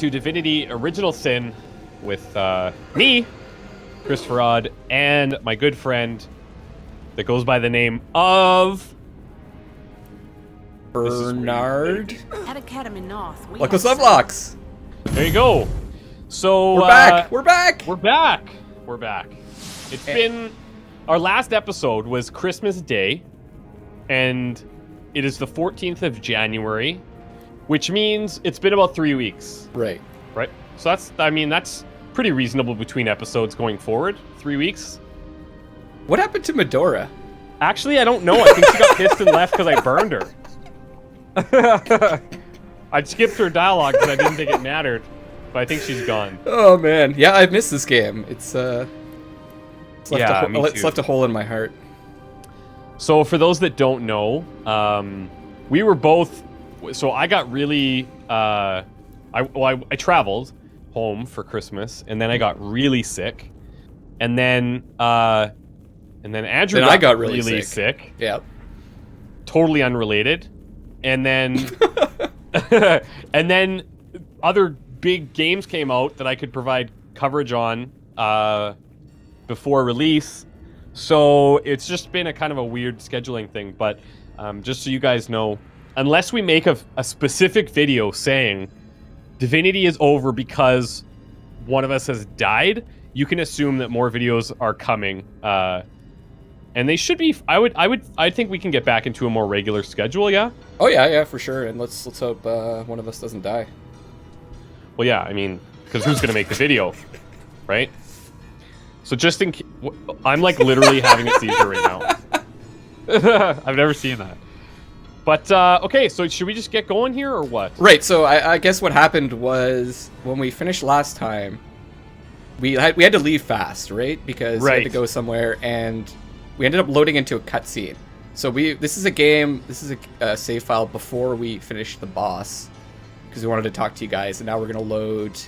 to Divinity Original Sin with me, Christopher Odd, and my good friend that goes by the name of... Bernard? At Academy North, we Luckless have Lovelocks! There you go. So... We're back! We're back! We're back! We're back. It's been... Our last episode was Christmas Day, and it is the 14th of January, which means it's been about 3 weeks. Right. Right? So that's pretty reasonable between episodes going forward. 3 weeks. What happened to Medora? Actually, I don't know. I think she got pissed and left because I burned her. I skipped her dialogue because I didn't think it mattered, but I think she's gone. Oh man, yeah, I've missed this game. It's left a hole in my heart. So for those that don't know, we were both. So I got really. I traveled home for Christmas, and then I got really sick, and then Andrew got really sick. Yep. Totally unrelated, and then and then other big games came out that I could provide coverage on before release. So it's just been a kind of a weird scheduling thing, but just so you guys know, unless we make a specific video saying Divinity is over because one of us has died, you can assume that more videos are coming. And they should be. I think we can get back into a more regular schedule. Yeah. Oh yeah, for sure. And let's hope one of us doesn't die. Well, yeah. I mean, because who's gonna make the video, right? So just in case, I'm like literally having a seizure right now. I've never seen that. But okay, so should we just get going here or what? Right. So I guess what happened was when we finished last time, we had to leave fast, right? Because we had to go somewhere, and we ended up loading into a cutscene. So this is a save file before we finished the boss, because we wanted to talk to you guys, and now we're gonna load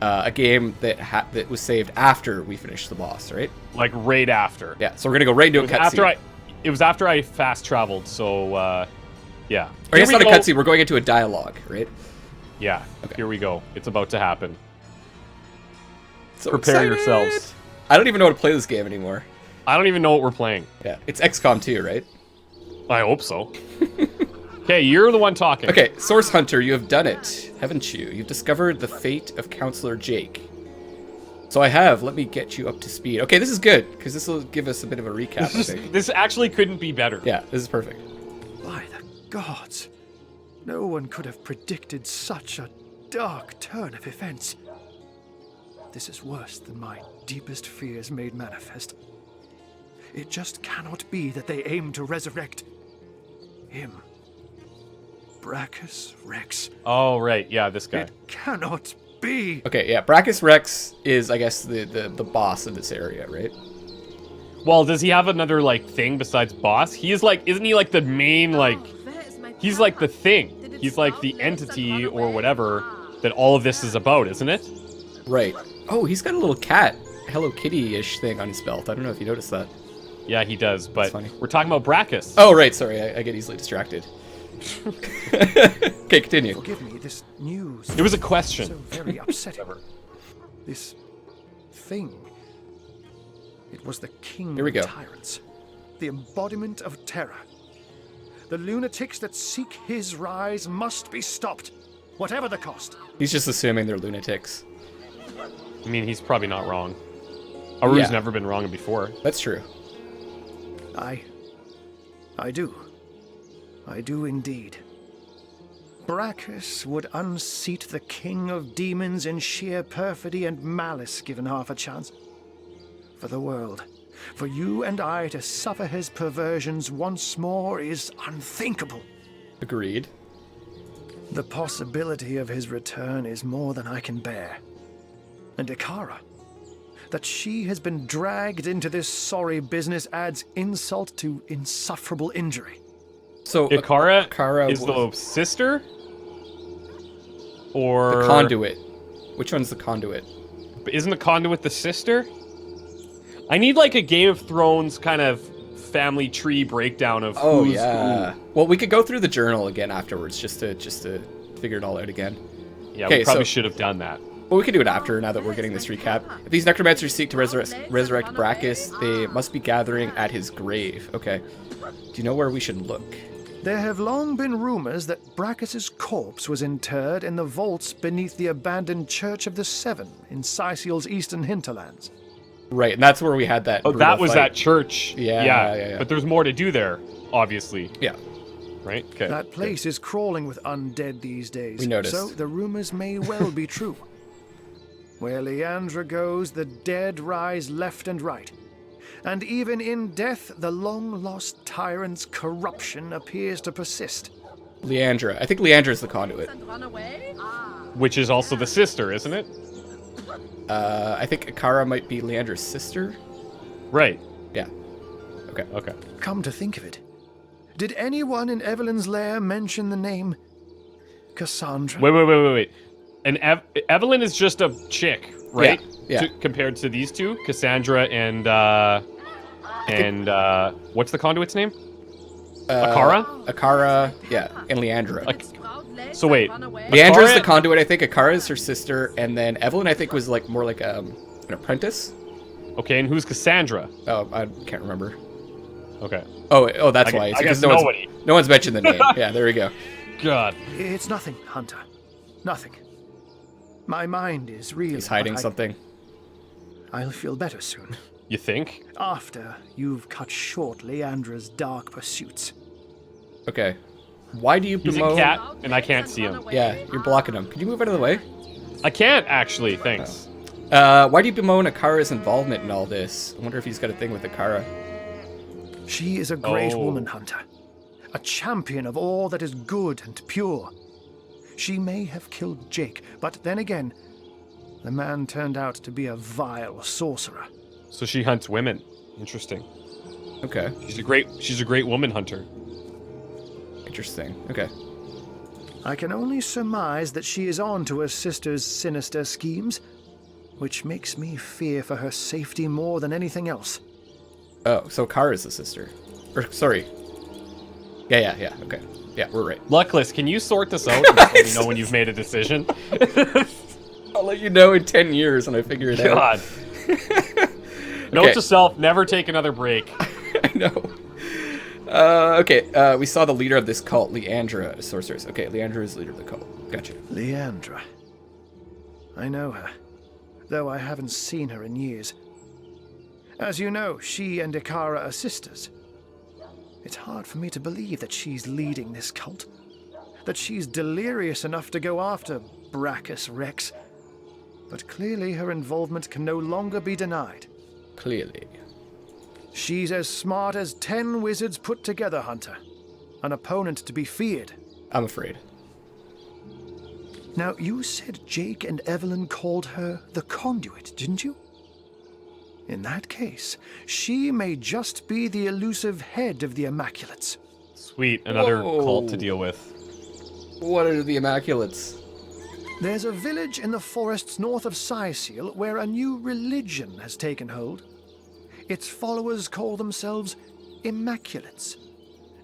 a game that was saved after we finished the boss, right? Like right after. Yeah. So we're gonna go right into a cutscene. It was after I fast traveled, so yeah. Or it's not a cutscene. We're going into a dialogue, right? Yeah. Okay. Here we go. It's about to happen. So prepare excited. yourselves. I don't even know how to play this game anymore. I don't even know what we're playing. Yeah, it's XCOM 2, right? I hope so. Okay, you're the one talking. Okay, Source Hunter, you have done it, haven't you? You've discovered the fate of Counselor Jake. So I have. Let me get you up to speed. Okay, this is good, because this will give us a bit of a recap, I think. This actually couldn't be better. Yeah, this is perfect. By the gods, no one could have predicted such a dark turn of events. This is worse than my deepest fears made manifest. It just cannot be that they aim to resurrect him. Brachus Rex. Oh, right. Yeah, this guy. It cannot be. Okay, yeah, Brachus Rex is, I guess, the boss of this area, right? Well, does he have another, like, thing besides boss? He is, like, isn't he, like, the main, like... He's, like, the thing. He's, like, the entity or whatever that all of this is about, isn't it? Right. Oh, he's got a little cat, Hello Kitty-ish thing on his belt. I don't know if you noticed that. Yeah, he does, but we're talking about Brachus. Oh, right, sorry, I get easily distracted. Okay, continue. Forgive me, this news. It was a question. So very upsetting. This thing. It was the king Here we go. of tyrants. The embodiment of terror. The lunatics that seek his rise must be stopped, whatever the cost. He's just assuming they're lunatics. I mean, he's probably not wrong. Aru's never been wrong before. That's true. I do. I do indeed. Brachus would unseat the king of demons in sheer perfidy and malice given half a chance. For the world, for you and I to suffer his perversions once more is unthinkable. Agreed. The possibility of his return is more than I can bear. And Ikara, that she has been dragged into this sorry business adds insult to insufferable injury. So Ikara is the sister? Or... The conduit. Which one's the conduit? Isn't the conduit the sister? I need like a Game of Thrones kind of family tree breakdown of who's who. Well, we could go through the journal again afterwards just to figure it all out again. Yeah, Okay, we probably so- should have done that. Well, we can do it after, now that we're getting this recap. If these necromancers seek to resurrect Brachus, they must be gathering at his grave. Okay. Do you know where we should look? There have long been rumors that Brachus's corpse was interred in the vaults beneath the abandoned Church of the Seven in Sicil's eastern hinterlands. Right, and that's where we had that. Oh, brutal that was fight. that church. Yeah. But there's more to do there, obviously. Yeah. Right? Okay. That place is crawling with undead these days. We noticed. So the rumors may well be true. Where Leandra goes, the dead rise left and right. And even in death, the long-lost tyrant's corruption appears to persist. Leandra. I think Leandra's the conduit. Which is also the sister, isn't it? I think Akara might be Leandra's sister. Right. Yeah. Okay. Okay. Come to think of it, did anyone in Evelyn's lair mention the name Cassandra? Wait. And Evelyn is just a chick, right? Yeah. Compared to these two, Cassandra and what's the conduit's name? Akara? Akara, yeah, and Leandra. So wait, Leandra's Akara- the conduit, I think. Akara is her sister, and then Evelyn, I think, was like more like an apprentice. Okay, and who's Cassandra? Oh, I can't remember. Okay. Oh, that's why. I It's guess because nobody. no one's mentioned the name. Yeah, there we go. God. It's nothing, Hunter. Nothing. My mind is reeling. He's hiding but something. I'll feel better soon. You think? After you've cut short Leandra's dark pursuits. Okay. Why do you He's a bemoan? cat, and I can't see him. Yeah, you're blocking him. Could you move out of the way? I can't actually. Thanks. Why do you bemoan Akara's involvement in all this? I wonder if he's got a thing with Akara. She is a great Oh. woman, Hunter. A champion of all that is good and pure. She may have killed Jake, but then again, the man turned out to be a vile sorcerer. So she hunts women. Interesting. Okay, She's a great woman hunter. interesting. Okay. I can only surmise that she is on to her sister's sinister schemes, which makes me fear for her safety more than anything else. Oh, so Akara's the sister. Or, sorry. Yeah, okay. Yeah, we're right. Luckless, can you sort this out and let me know when you've made a decision? I'll let you know in 10 years when I figure it out. God. Note to self, never take another break. I know. We saw the leader of this cult, Leandra, a sorceress. Okay, Leandra is the leader of the cult. Gotcha. Leandra. I know her, though I haven't seen her in years. As you know, she and Akara are sisters. It's hard for me to believe that she's leading this cult. That she's delirious enough to go after Brachus Rex. But clearly her involvement can no longer be denied. Clearly. She's as smart as 10 wizards put together, Hunter. An opponent to be feared. I'm afraid. Now, you said Jake and Evelyn called her the Conduit, didn't you? In that case, she may just be the elusive head of the Immaculates. Sweet, another Whoa. cult to deal with. What are the Immaculates? There's a village in the forests north of Sicil where a new religion has taken hold. Its followers call themselves Immaculates.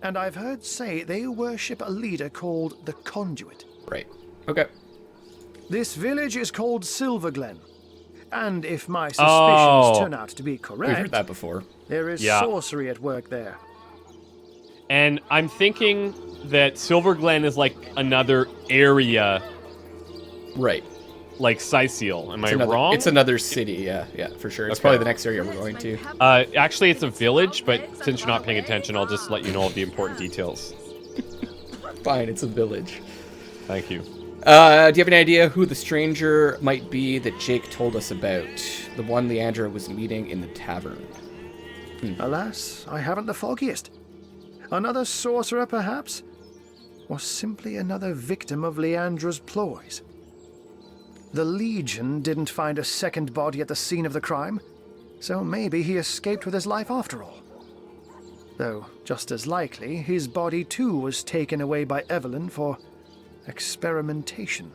And I've heard say they worship a leader called the Conduit. Right. Okay. This village is called Silverglen. And if my suspicions turn out to be We've correct, heard that before. there is Yeah. sorcery at work there. And I'm thinking that Silverglen is like another area Right. like Sicil. Am I Another- wrong? It's another city, yeah, for sure. It's Okay. probably the next area we're going to. Actually, it's a village, but since you're not paying attention, I'll just let you know all the important details. Fine, it's a village. Thank you. Do you have any idea who the stranger might be that Jake told us about? The one Leandra was meeting in the tavern. Alas, I haven't the foggiest. Another sorcerer, perhaps? Or simply another victim of Leandra's ploys? The Legion didn't find a second body at the scene of the crime, so maybe he escaped with his life after all. Though, just as likely, his body too was taken away by Evelyn for experimentation.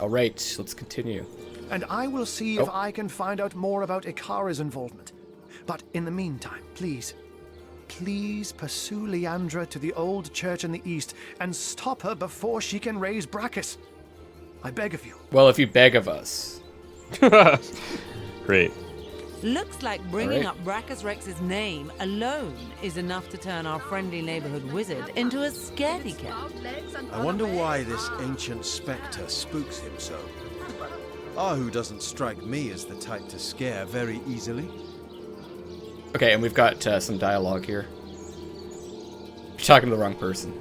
All right, let's continue. And I will see if I can find out more about Ikara's involvement. But in the meantime, please pursue Leandra to the old church in the east and stop her before she can raise Brachus. I beg of you. Well, if you beg of us. Great. Looks like bringing All right. up Brachus Rex's name alone is enough to turn our friendly neighborhood wizard into a scaredy cat. I wonder why this ancient spectre spooks him so. Ahu doesn't strike me as the type to scare very easily. Okay, and we've got some dialogue here. You're talking to the wrong person.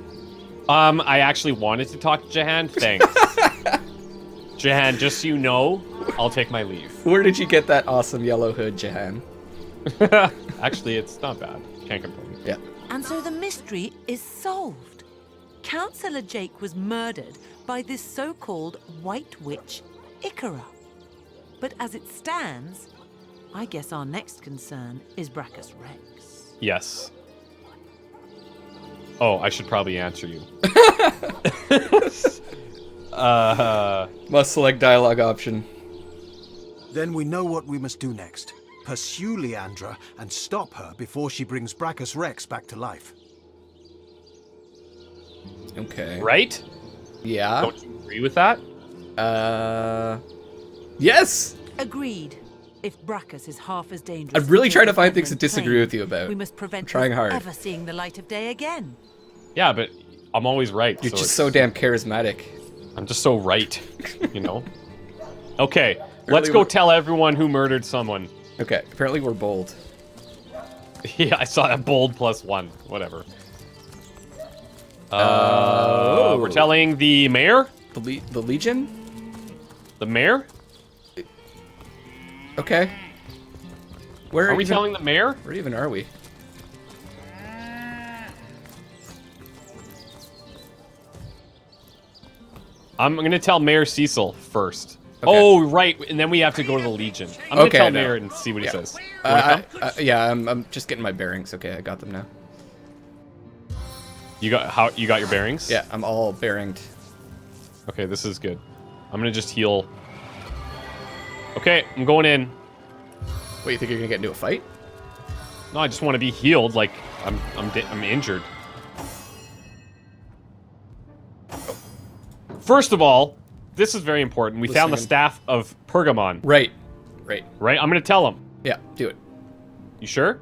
I actually wanted to talk to Jahan. Thanks. Jahan, just so you know, I'll take my leave. Where did you get that awesome yellow hood, Jahan? Actually, it's not bad. Can't complain. Yeah. And so the mystery is solved. Councillor Jake was murdered by this so-called White Witch, Ikara. But as it stands, I guess our next concern is Brachus Rex. Yes. Oh, I should probably answer you. Must select dialogue option. Then we know what we must do next. Pursue Leandra and stop her before she brings Brachus Rex back to life. Okay. Right? Yeah. Don't you agree with that? Yes! Agreed. If Brachus is half as dangerous... I'm really as trying to the find things to Pergamon disagree claim, with you about. We must prevent I'm trying him hard. ever seeing the light of day again. Yeah, but I'm always right. You're just it's- so damn charismatic. I'm just so right, you know? Okay, let's go tell everyone who murdered someone. Okay, apparently we're bold. Yeah, I saw that bold +1. Whatever. We're telling the mayor? The Legion? The mayor? Okay. Where Are we even, telling the mayor? Where even are we? I'm gonna tell Mayor Cecil first. Okay. Oh, right, and then we have to go to the Legion. I'm gonna Okay, tell no. Mayor and see what he says. Yeah, I'm just getting my bearings. Okay, I got them now. You got your bearings? Yeah, I'm all bearinged. Okay, this is good. I'm gonna just heal. Okay, I'm going in. Wait, you think you're gonna get into a fight? No, I just want to be healed. Like I'm injured. First of all, this is very important. We found the staff of Pergamon. Right. Right? I'm gonna tell him. Yeah, do it. You sure?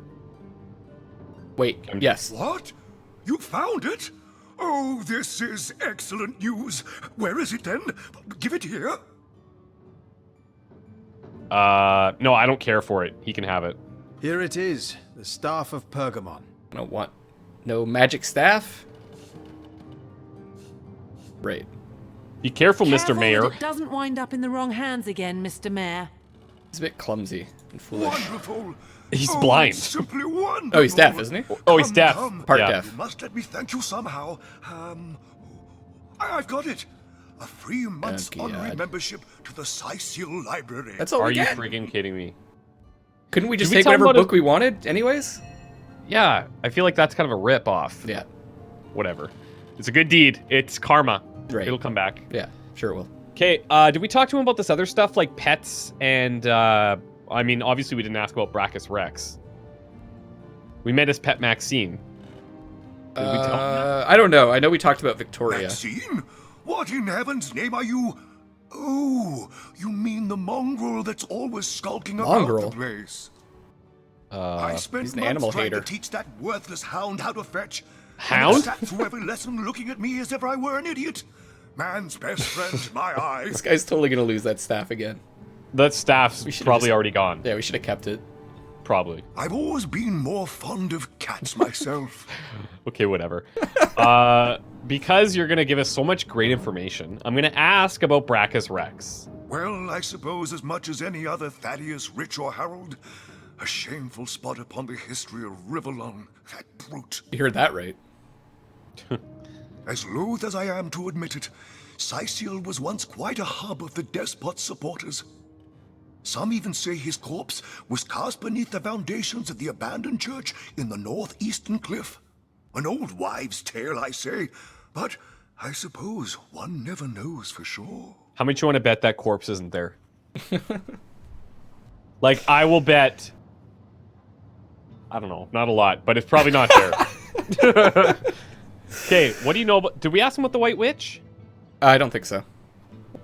Wait, yes. What? You found it? Oh, this is excellent news. Where is it then? Give it here. No, I don't care for it. He can have it. Here it is, the staff of Pergamon. I don't want no magic staff. Right. Be careful, Careful Mr. Mayor. that it doesn't wind up in the wrong hands again, Mr. Mayor. It's a bit clumsy and foolish. Wonderful. He's Oh, blind. it's simply wonderful. Oh, he's deaf, isn't he? Oh, he's deaf. Part Yeah. deaf. You must let me thank you somehow. I've got it. A free month's Oh, God. honorary membership to the Sidious Library. That's all Are we you get. friggin' kidding me? Couldn't we just we take tell him whatever about book we wanted, anyways? Yeah, I feel like that's kind of a rip-off. Yeah. Whatever. It's a good deed. It's karma. Right. It'll come back. Yeah, sure it will. Okay, did we talk to him about this other stuff, like pets and, I mean, obviously we didn't ask about Brachus Rex. We met his pet Maxine. Did we tell him that? I don't know. I know we talked about Victoria. Maxine? What in heaven's name are you? Oh, you mean the mongrel that's always skulking Mongrel? about the place. I he's spent an months animal trying hater. to teach that worthless hound how to fetch. Hound? And sat through every lesson looking at me as if I were an idiot. Man's best friend to my This eyes. guy's totally gonna lose that staff again. That staff's We should've probably just- already gone. Yeah, we should have kept it. Probably. I've always been more fond of cats myself. Okay, whatever. Because you're going to give us so much great information, I'm going to ask about Brachus Rex. Well, I suppose as much as any other Thaddeus, Rich, or Harold, a shameful spot upon the history of Rivellon, that brute. You heard that right. As loath as I am to admit it, Sidious was once quite a hub of the despot's supporters. Some even say his corpse was cast beneath the foundations of the abandoned church in the northeastern cliff. An old wives' tale, I say, but I suppose one never knows for sure. How much you want to bet that corpse isn't there? Like, I will bet... I don't know, not a lot, but it's probably not there. Okay, what do you know about... Did we ask him about the White Witch? I don't think so.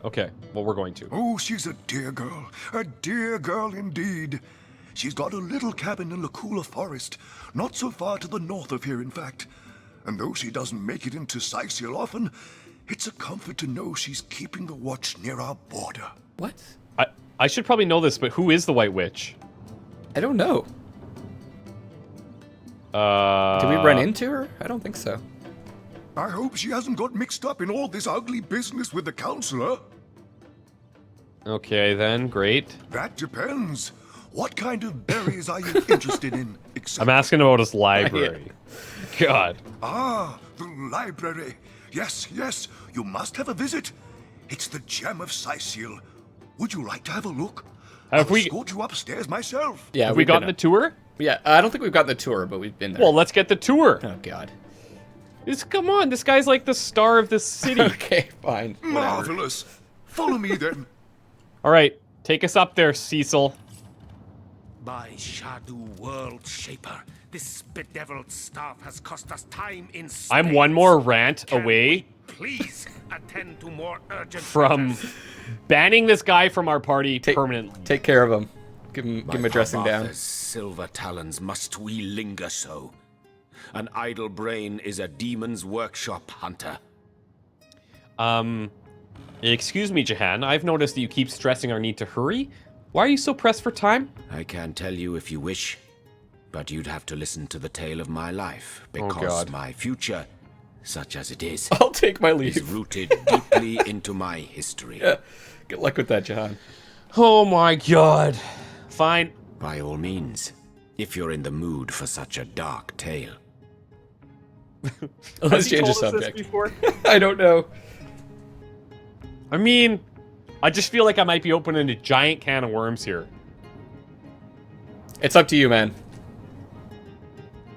Okay, well, we're going to. Oh, she's a dear girl indeed. She's got a little cabin in the cooler forest, not so far to the north of here, in fact. And though she doesn't make it into Sicial often, it's a comfort to know she's keeping a watch near our border. What? I should probably know this, but who is the White Witch? I don't know. Did we run into her? I don't think so. I hope she hasn't got mixed up in all this ugly business with the counselor. Okay, then. Great. That depends. What kind of berries are you interested in? I'm asking about his library. God. Ah, the library. Yes, you must have a visit. It's the gem of Sicial. Would you like to have a look? I'll escort you upstairs myself. Yeah, have we gotten the tour? Yeah, I don't think we've got the tour, but we've been there. Well, let's get the tour. Oh, God. Come on, this guy's like the star of this city. Okay, fine. Marvelous. Follow me then. All right, take us up there, Cecil. By Shadu World Shaper, this bedeviled staff has cost us time in space. I'm one more rant away. Please attend to more urgent from matters. banning this guy from our party permanently. Take care of him. Give him a dressing down. Arthur's silver talons, must we linger so? An idle brain is a demon's workshop, hunter. Excuse me, Jahan. I've noticed that you keep stressing our need to hurry. Why are you so pressed for time? I can tell you if you wish, but you'd have to listen to the tale of my life, because my future, such as it is, I'll take my leave. is rooted deeply into my history. Yeah. Good luck with that, Jahan. Oh my God. Fine. By all means, if you're in the mood for such a dark tale. Let's change the subject. I don't know. I mean, I just feel like I might be opening a giant can of worms here. It's up to you, man.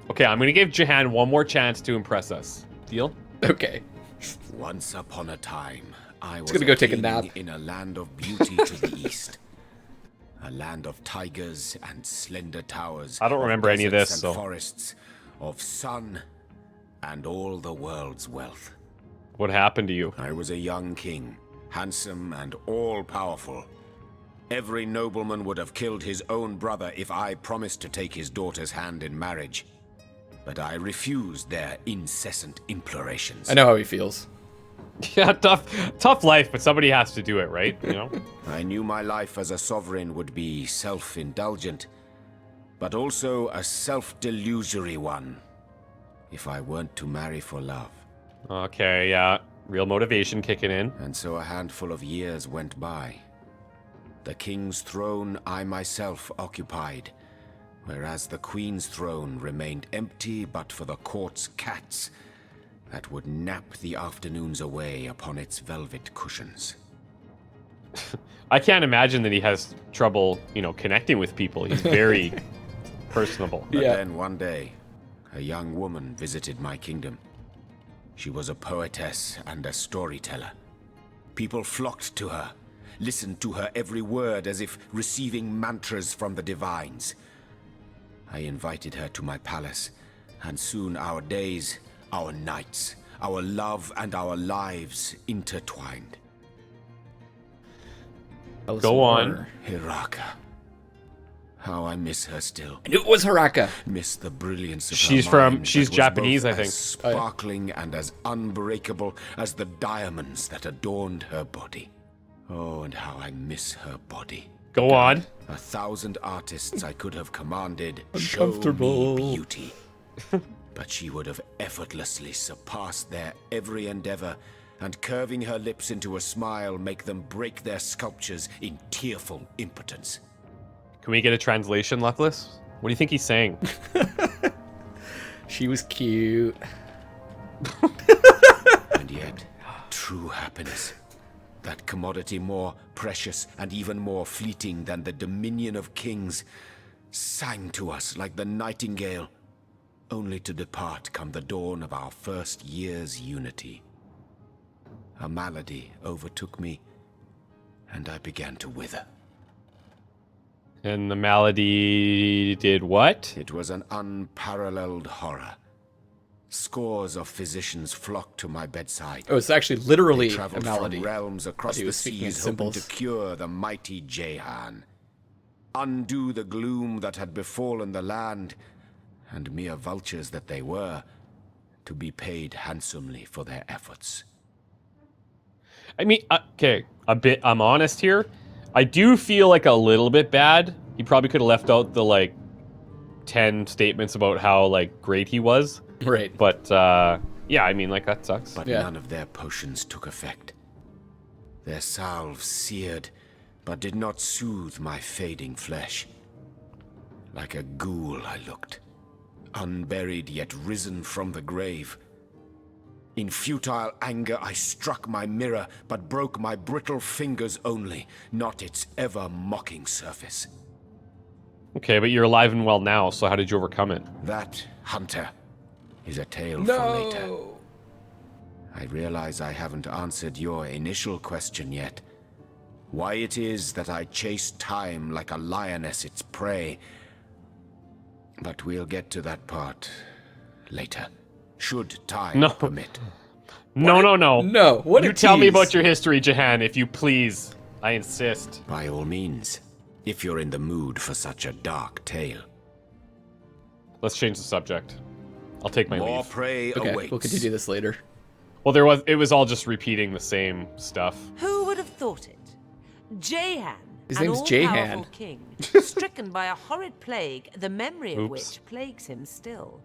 Okay, I'm going to give Jahan one more chance to impress us. Deal? Okay. Once upon a time, I was gonna go take a nap in a land of beauty to the east. A land of tigers and slender towers. I don't remember any of this, and so. forests, of sun, and all the world's wealth. What happened to you? I was a young king, handsome and all-powerful. Every nobleman would have killed his own brother if I promised to take his daughter's hand in marriage. But I refused their incessant implorations. I know how he feels. Yeah, tough life, but somebody has to do it, right? You know? I knew my life as a sovereign would be self-indulgent, but also a self-delusory one, if I weren't to marry for love. Okay, yeah. Real motivation kicking in. And so a handful of years went by. The king's throne I myself occupied, whereas the queen's throne remained empty but for the court's cats that would nap the afternoons away upon its velvet cushions. I can't imagine that he has trouble, connecting with people. He's very personable. But then one day, a young woman visited my kingdom. She was a poetess and a storyteller. People flocked to her, listened to her every word as if receiving mantras from the divines. I invited her to my palace, and soon our days, our nights, our love and our lives intertwined. Go on. Hiraka. How I miss her still. I knew it was Hiraka. Miss the brilliance of She's her mind she's that was Japanese, both I think. as sparkling and as unbreakable as the diamonds that adorned her body. Oh, and how I miss her body. Go on. 1,000 artists I could have commanded show me beauty. But she would have effortlessly surpassed their every endeavor, and curving her lips into a smile make them break their sculptures in tearful impotence. Can we get a translation, Luckless? What do you think he's saying? She was cute. And yet, true happiness, that commodity more precious and even more fleeting than the dominion of kings, sang to us like the nightingale, only to depart come the dawn of our first year's unity. A malady overtook me, and I began to wither. And the malady did what? It was an unparalleled horror. Scores of physicians flocked to my bedside. Oh, it's actually literally They a traveled malady. from realms across He the was speaking in seas, hoping to symbols. cure the mighty Jehan, undo the gloom that had befallen the land, and mere vultures that they were, to be paid handsomely for their efforts. I mean, okay, I'm honest here. I do feel like a little bit bad. He probably could have left out the, like, 10 statements about how, like, great he was. Right. But, yeah, I mean, like, that sucks. But Yeah. none of their potions took effect. Their salves seared, but did not soothe my fading flesh. Like a ghoul I looked, unburied yet risen from the grave. In futile anger I struck my mirror, but broke my brittle fingers only, not its ever-mocking surface. Okay, but you're alive and well now, so how did you overcome it? That, Hunter, is a tale for later. No. I realize I haven't answered your initial question yet. Why it is that I chase time like a lioness its prey. But we'll get to that part later, should time No. permit. No. No, what a You tell me tease. about your history, Jahan, if you please. I insist. By all means, if you're in the mood for such a dark tale. Let's change the subject. I'll take my More leave. prey Okay, awaits. we'll continue this later. Well, it was all just repeating the same stuff. Who would have thought it? Jehan, His an name's all-powerful Jehan. king, stricken by a horrid plague, the memory of Oops. which plagues him still.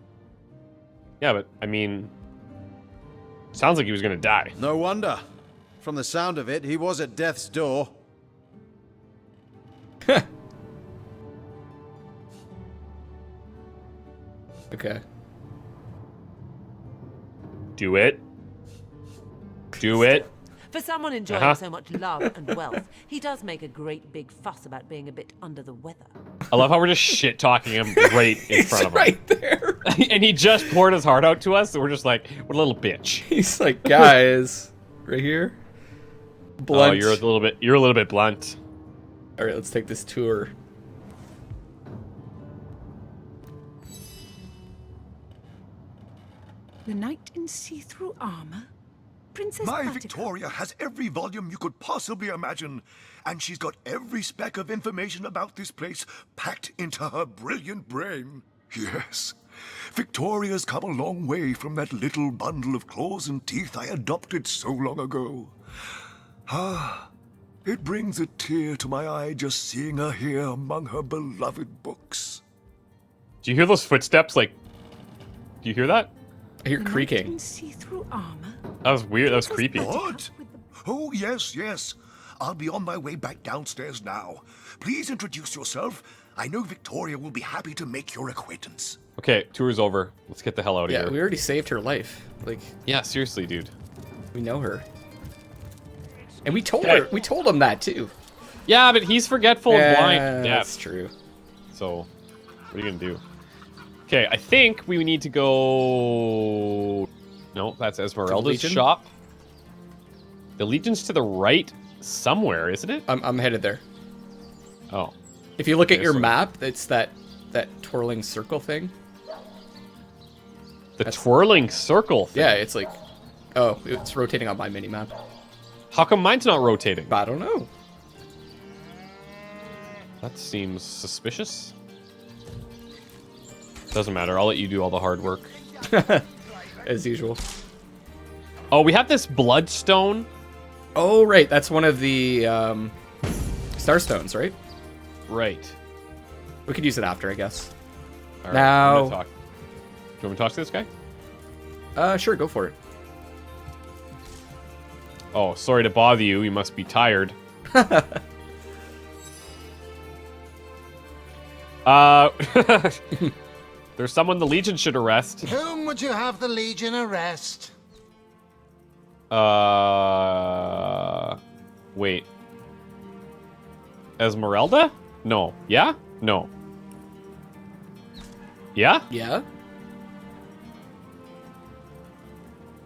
Yeah, but, I mean... Sounds like he was gonna die. No wonder. From the sound of it, he was at death's door. Okay. Do it. Do it. For someone enjoying Uh-huh. so much love and wealth, he does make a great big fuss about being a bit under the weather. I love how we're just shit-talking him right in He's front of him. right there. And he just poured his heart out to us, so we're just like, what a little bitch. He's like, guys, right here. Blunt. Oh, you're a little bit blunt. All right, let's take this tour. The knight in see-through armor? Princess My Buttercup. Victoria has every volume you could possibly imagine, and she's got every speck of information about this place packed into her brilliant brain. Yes, Victoria's come a long way from that little bundle of claws and teeth I adopted so long ago. It brings a tear to my eye just seeing her here among her beloved books. Do you hear those footsteps? Like, do you hear that? I hear The knight creaking. in see-through armor? That was weird. That was creepy. What? Oh, yes. I'll be on my way back downstairs now. Please introduce yourself. I know Victoria will be happy to make your acquaintance. Okay, tour's over. Let's get the hell out of Yeah, here. we already saved her life. Like, Yeah, seriously, dude. we know her. And we told Okay. her. We told him that too. Yeah, but he's forgetful and blind. Yeah, That's true. so what are you gonna do? Okay, I think we need to go... No, that's Esmeralda's Legion? shop. The Legion's to the right somewhere, isn't it? I'm headed there. Oh. If you look at Okay, your so- map, it's that twirling circle thing. The twirling circle thing. Yeah, it's like, oh, it's rotating on my mini map. How come mine's not rotating? I don't know. That seems suspicious. Doesn't matter. I'll let you do all the hard work. As usual. Oh, we have this bloodstone. Oh, right. That's one of the Starstones, right? Right. We could use it after, I guess. All right, Now- I'm gonna talk. Do you want me to talk to this guy? Sure, go for it. Oh, sorry to bother you. You must be tired. There's someone the Legion should arrest. Whom would you have the Legion arrest? Wait. Esmeralda? No. Yeah? No. Yeah? Yeah?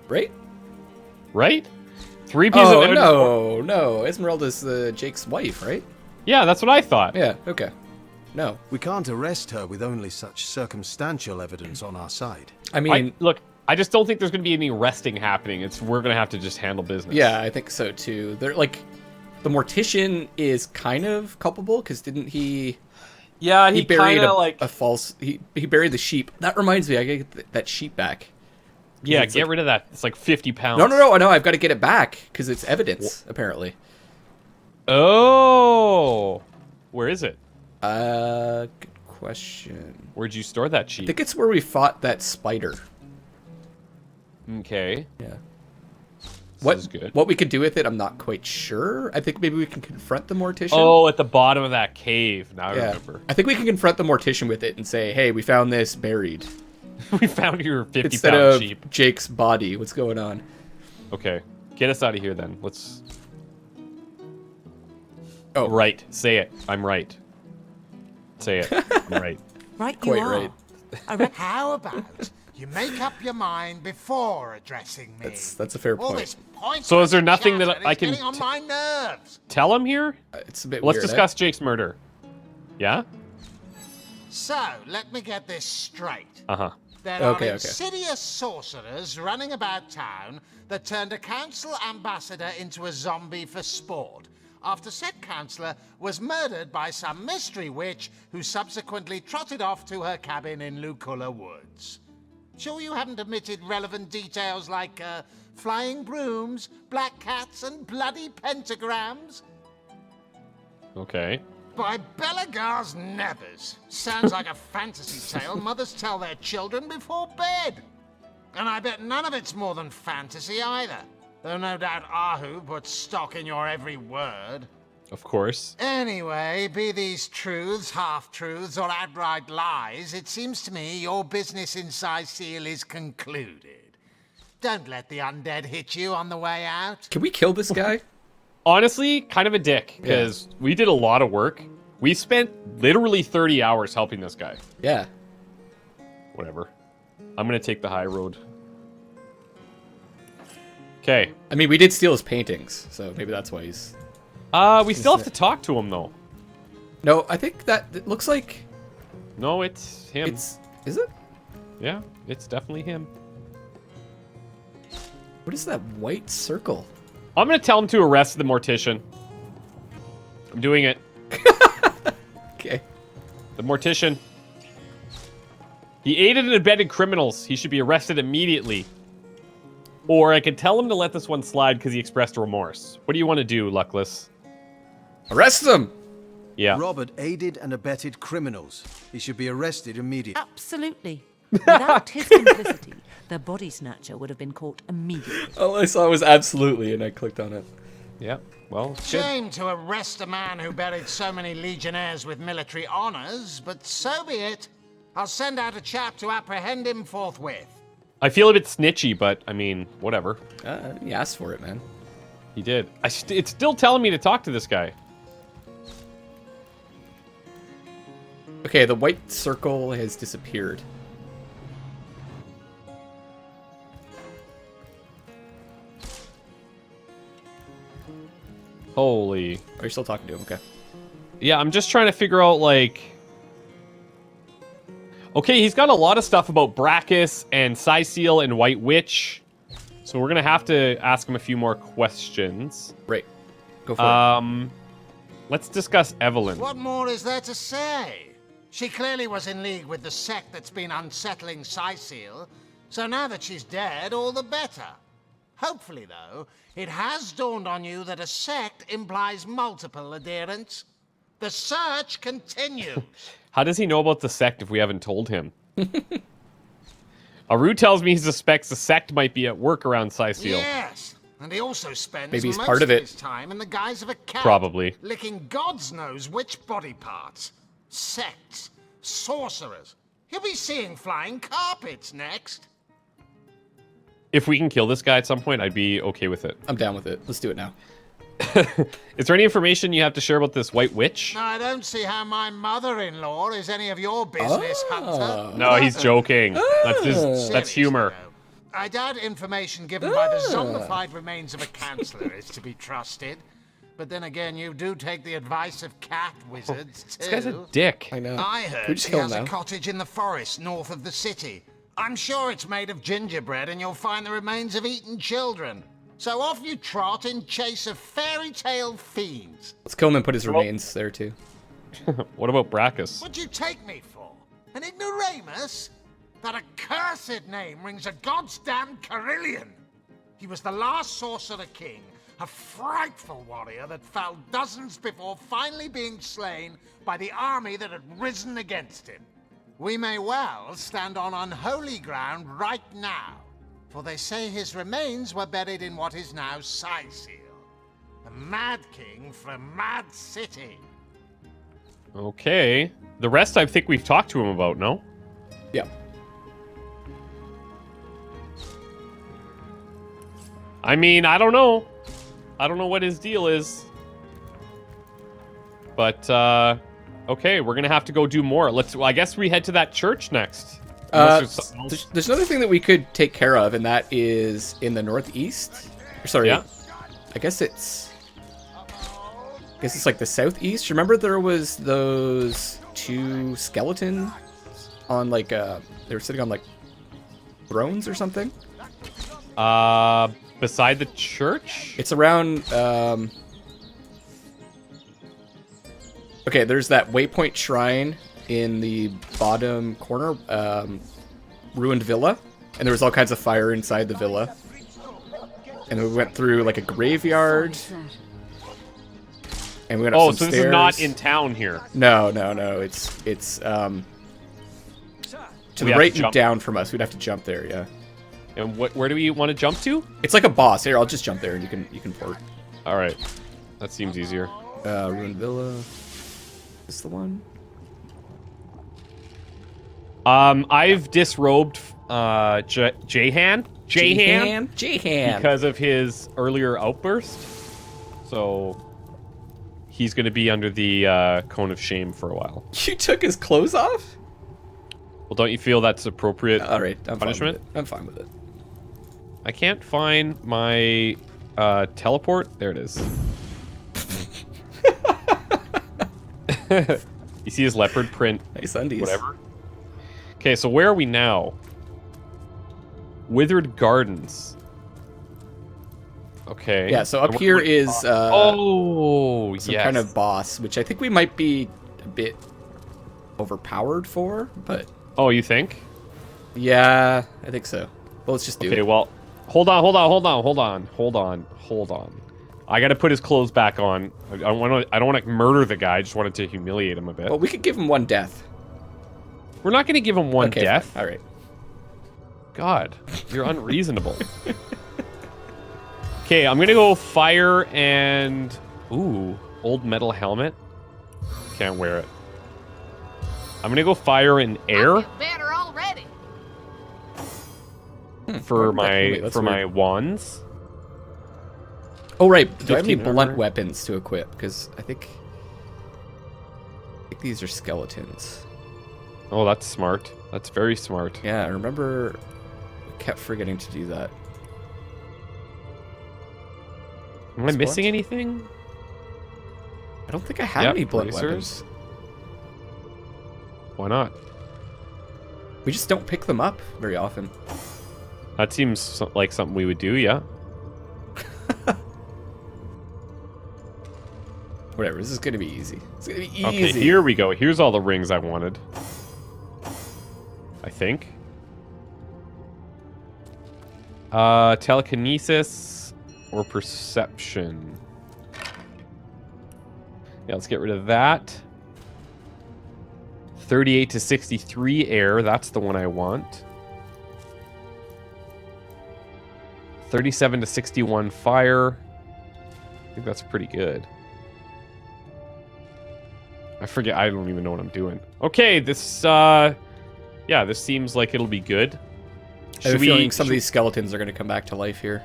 Right? Right? Three pieces of Oh, evidence. no. Esmeralda's Jake's wife, right? Yeah, that's what I thought. Yeah, okay. No. We can't arrest her with only such circumstantial evidence on our side. I mean, Look, I just don't think there's going to be any resting happening. We're going to have to just handle business. Yeah, I think so too. They're like, the mortician is kind of culpable because didn't he? Yeah, he buried a false. He buried the sheep. That reminds me, I gotta get that sheep back. Yeah, get rid of that. It's like 50 pounds. No. I know. I've got to get it back because it's evidence apparently. Oh, where is it? Good question. Where'd you store that sheep? I think it's where we fought that spider. Okay. Yeah. This is good. What we could do with it, I'm not quite sure. I think maybe we can confront the mortician. Oh, at the bottom of that cave. Now I remember. I think we can confront the mortician with it and say, hey, we found this buried. We found your 50-pound Instead of sheep. Jake's body. What's going on? Okay. Get us out of here then. Let's... Oh. Right. Say it. I'm right. Say it. I'm right. Right you Quite are. right. How about you make up your mind before addressing me? That's a fair All point. this pointless So is there nothing chatter that I is can getting on my nerves. tell him here? It's a bit Let's weird, discuss Jake's murder. Yeah? So, let me get this straight. Uh-huh. There are insidious sorcerers running about town that turned a council ambassador into a zombie for sport, after said councillor was murdered by some mystery witch who subsequently trotted off to her cabin in Luculla Woods. Sure you haven't omitted relevant details like flying brooms, black cats, and bloody pentagrams? Okay. By Belagar's nethers. Sounds like a fantasy tale mothers tell their children before bed. And I bet none of it's more than fantasy either. Though no doubt Ahu puts stock in your every word. Of course. Anyway, be these truths, half-truths, or outright lies, it seems to me your business in Siseal is concluded. Don't let the undead hit you on the way out. Can we kill this guy? Honestly, kind of a dick, because we did a lot of work. We spent literally 30 hours helping this guy. Yeah. Whatever. I'm going to take the high road. Okay. I mean, we did steal his paintings, so maybe that's why he's... We still have to talk to him, though. No, I think that it looks like... No, it's him. Is it? Yeah, it's definitely him. What is that white circle? I'm going to tell him to arrest the mortician. I'm doing it. Okay. The mortician. He aided and abetted criminals. He should be arrested immediately. Or I could tell him to let this one slide because he expressed remorse. What do you want to do, Luckless? Arrest him! Yeah. Robert aided and abetted criminals. He should be arrested immediately. Absolutely. Without his complicity, the body snatcher would have been caught immediately. All I saw was absolutely, and I clicked on it. Yeah, well, Shame to arrest a man who buried so many legionnaires with military honors, but so be it. I'll send out a chap to apprehend him forthwith. I feel a bit snitchy, but, I mean, whatever. He asked for it, man. He did. It's still telling me to talk to this guy. Okay, the white circle has disappeared. Holy. Oh, you're still talking to him, okay. Yeah, I'm just trying to figure out, like... Okay, he's got a lot of stuff about Brachus and Siseal and White Witch. So we're going to have to ask him a few more questions. Right. Go for it. Let's discuss Evelyn. What more is there to say? She clearly was in league with the sect that's been unsettling Siseal. So now that she's dead, all the better. Hopefully, though, it has dawned on you that a sect implies multiple adherents. The search continues. How does he know about the sect if we haven't told him? Aru tells me he suspects the sect might be at work around Siseal. Yes, and he also spends Maybe he's most part of it. his time in the guise of a cat. Probably. Licking God's knows which body parts. Sects. Sorcerers. He'll be seeing flying carpets next. If we can kill this guy at some point, I'd be okay with it. I'm down with it. Let's do it now. Is there any information you have to share about this White Witch? I don't see how my mother-in-law is any of your business, Hunter. No, he's joking. That's humor. Though, I doubt information given by the zombified remains of a counselor is to be trusted. But then again, you do take the advice of cat wizards, too. This guy's a dick. I know. I We heard just she kill has him a now. cottage in the forest north of the city. I'm sure it's made of gingerbread and you'll find the remains of eaten children. So off you trot in chase of fairy tale fiends. Let's kill him and put his remains there too. What about Brachus? What'd you take me for? An ignoramus? That accursed name rings a goddamn Carillion. He was the last sorcerer king, a frightful warrior that fell dozens before finally being slain by the army that had risen against him. We may well stand on unholy ground right now, for they say his remains were buried in what is now Sidious, the Mad King from Mad City. Okay. The rest I think we've talked to him about, no? Yeah. I mean, I don't know. I don't know what his deal is. But, okay, we're gonna have to go do more. I guess we head to that church next. There's another thing that we could take care of, and that is in the northeast. Sorry, yeah. I guess it's like the southeast. Remember there was those two skeletons on like they were sitting on like thrones or something? Beside the church? It's around okay, there's that waypoint shrine in the bottom corner, ruined villa, and there was all kinds of fire inside the villa. And we went through like a graveyard. And we went up some so stairs. This is not in town here. No. It's to the right and down from us. We'd have to jump there, yeah. And where do we want to jump to? It's like a boss. Here, I'll just jump there and you can port. All right. That seems easier. Ruined villa. Is this the one? I've disrobed Jahan Jahan because of his earlier outburst. So he's going to be under the cone of shame for a while. You took his clothes off? Well, don't you feel that's appropriate All right, punishment? I'm fine with it. I can't find my teleport. There it is. You see his leopard print. Nice undies. Whatever. Okay, so where are we now? Withered Gardens. Okay. Yeah, so up here is some kind of boss, which I think we might be a bit overpowered for, but oh, you think? Yeah, I think so. Well, let's just do it. Okay, well, hold on. I gotta put his clothes back on. I don't want to murder the guy. I just wanted to humiliate him a bit. Well, we could give him one death. We're not gonna give him one death. Fine. All right. God, you're unreasonable. Okay, I'm gonna go fire and old metal helmet. Can't wear it. I'm gonna go fire and air. Better already. For my wands. Oh right, do I have any blunt weapons to equip? Because I think these are skeletons. Oh, that's smart. That's very smart. Yeah, I remember I kept forgetting to do that. Am I missing anything? I don't think I have any blunt weapons. Why not? We just don't pick them up very often. That seems like something we would do, yeah. Whatever, this is gonna be easy. It's gonna be easy. Okay, here we go. Here's all the rings I wanted. I think. Telekinesis or perception. Yeah, let's get rid of that. 38 to 63 air, that's the one I want. 37 to 61 fire. I think that's pretty good. I forget, I don't even know what I'm doing. Okay, this this seems like it'll be good. I have a feeling some of these skeletons are going to come back to life here.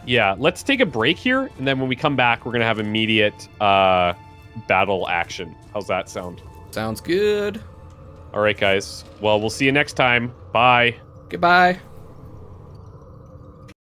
Yeah, let's take a break here, and then when we come back, we're going to have immediate battle action. How's that sound? Sounds good. All right, guys. Well, we'll see you next time. Bye. Goodbye.